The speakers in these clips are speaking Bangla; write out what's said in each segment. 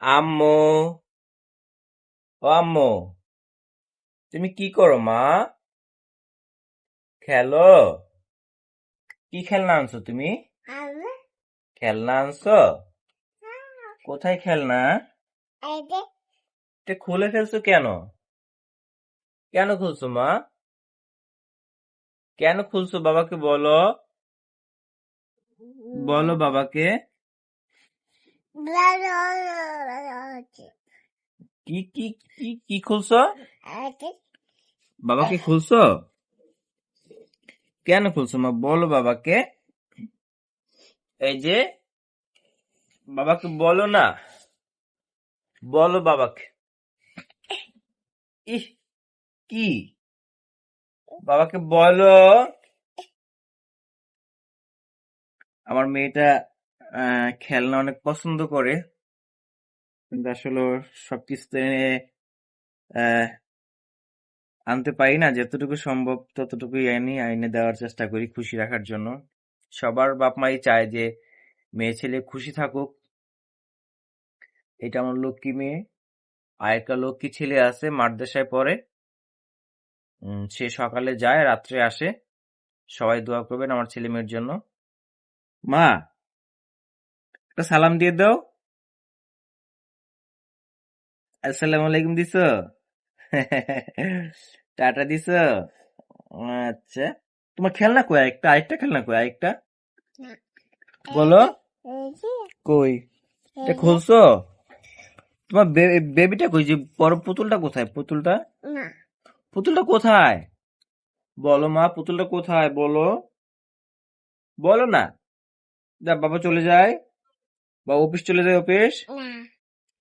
আম্মু, ও আম্মু, তুমি কি করো মা? খেলো? কি খেলনা আনছো তুমি? খেলনা আনছো? কোথায় খেলনা? এটা খুলে ফেলছো কেন? কেন খুলছো মা? কেন খুলছো বাবাকে বলো? বলো বাবাকে। কি কি কি কি খুলছো? বাবাকে খুলছো? কেন খুলছো মা বলো বাবাকে। এই যে বাবাকে বলো না, বলো বাবাকে। ইহ, কি বাবাকে বলো। আমার মেয়েটা খেলনা অনেক পছন্দ করে, কিন্তু আসলে ওর সবকিছুতে আহ, আনতে পারি না। যতটুকু সম্ভব ততটুকুই আইনে দেওয়ার চেষ্টা করি খুশি রাখার জন্য। সবার বাপ মাই চায় যে মেয়ে ছেলে খুশি থাকুক। এটা আমার লক্ষ্মী মেয়ে। আর একটা লক্ষ্মী ছেলে আছে, মাদ্রাসায় পড়ে। সে সকালে যায়, রাত্রে আসে। সবাই দোয়া করবেন আমার ছেলে মেয়ের জন্য। মা, একটা সালাম দিয়ে দাও। আসসালামু আলাইকুম দিছো? টাটা দিছো? আচ্ছা, তোমার খেলনা কই? আরেকটা খেলনা কই? আরেকটা বলো। কই? এটা খুলছো? তোমার বেবিটা কই? যে বড় পুতুলটা কোথায়? পুতুলটা পুতুলটা কোথায়? বলো মা, পুতুলটা কোথায় বলো? বলো না। যা, বাবা চলে যায়। বাবা অফিস চলে যায়। অফিস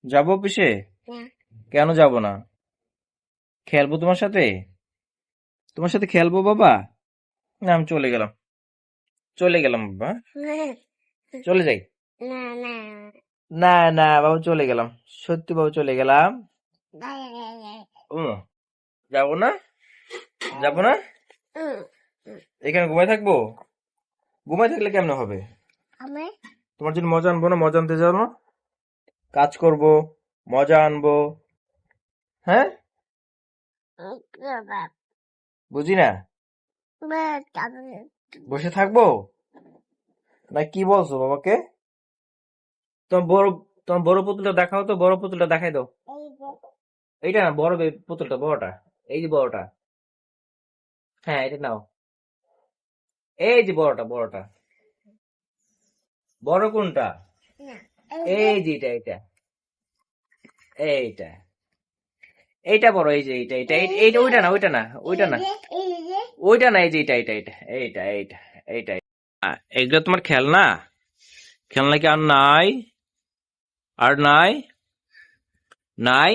যাবো অফিসে? কেন যাব না? খেলবো তোমার সাথে। তোমার সাথে খেলবো বাবা। না, আমি চলে গেলাম। চলে গেলাম বাবা। চলে যাই। না না বাবা, চলে গেলাম। সত্যি বাবা, চলে গেলাম। ও, যাবো না? যাবো না? এখানে ঘুমাই থাকবো? ঘুমাই থাকলে কেমন হবে? তোমার জন্য মজা আনবো না? মজা আনতে যাবো, কাজ করব, মজা আনবো। হ্যাঁ, বুঝি না। বসে থাকবো না? কি বলছো বাবাকে? তোমার বড় তোমার বড় পুতুলটা দেখাও তো, বড় পুতুলটা দেখাই দাও। এইটা না, বড় পুতুলটা, বড়টা। এই যে বড়টা। হ্যাঁ, এটা নাও। এই যে বড়টা, বড়টা। বড় কোনটা? এই যে এটা, এটা, এইটা, এইটা বড়। এই যে এইটা, এইটা, এইটা, ওইটা না, ওইটা না, ওইটা না, ওইটা না। এই যে এটা, এটা, এটা, এইটা, এইটা, এইটা। এগুলো তোমার খেলনা? খেলনা কি আর নাই? আর নাই? নাই?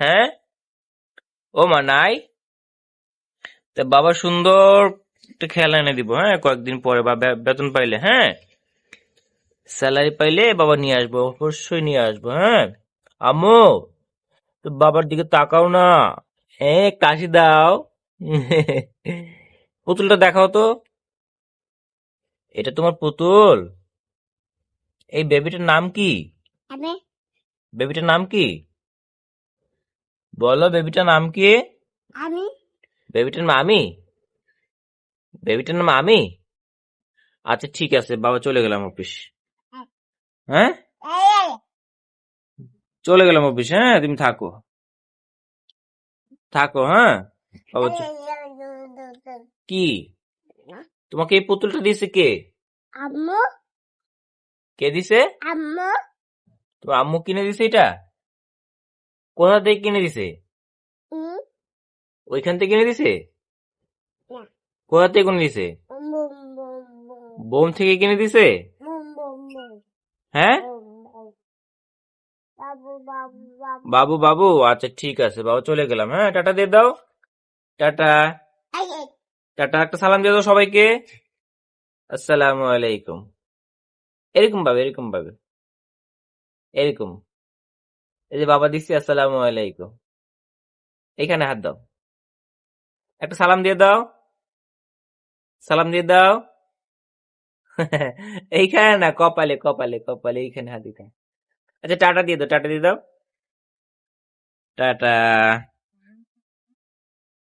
হ্যাঁ, ও মা, নাই? তা বাবা সুন্দর একটা খেলনা এনে দিব, হ্যাঁ, কয়েকদিন পরে বা বেতন পাইলে, হ্যাঁ, স্যালারি পাইলে বাবা নিয়ে আসবো, অবশ্যই নিয়ে আসবো, হ্যাঁ। আম্মু, তো বাবার দিকে তাকাও না। হ্যাঁ, কাশি দাও। পুতুলটা দেখাও তো। এটা তোমার পুতুল? এই বেবিটার নাম কি? বেবিটার নাম কি? বলো, বেবিটার নাম কি? বেবিটার নাম আমি? বেবিটার নাম আমি? আচ্ছা, ঠিক আছে বাবা, চলে গেলাম অফিস। হ্যাঁ, চলে গেলাম অফিস। হ্যাঁ, তুমি থাকো, থাকো, হ্যাঁ। বাবা কি? তোমাকে এই পুতুলটা দিয়েছে কে? কে দিছে? তোমার আম্মু কিনে দিছে এটা? কোথা থেকে কিনে দিছে? ওইখান থেকে কিনে দিছে? কোথা থেকে কিনে দিছে? বোম থেকে কিনে দিছে? হ্যাঁ, বাবু বাবু, আচ্ছা ঠিক আছে বাবা, চলে গেলাম। হ্যাঁ, টাটা দিয়ে দাও। টাটা। টাটা, একটা সালাম দিয়ে দাও সবাইকে। আসসালামু আলাইকুম। এরকম ভাবে, এরকম ভাবে, এরকম। এই যে বাবা দিচ্ছি, আসসালামু আলাইকুম। এখানে হাত দাও, একটা সালাম দিয়ে দাও। সালাম দিয়ে দাও। এইখানে না, কপালে, কপালে, কপালে, এইখানে হাত দিতে। আচ্ছা টাটা দিয়ে দাও, টাটা দিয়ে দাও, টাটা।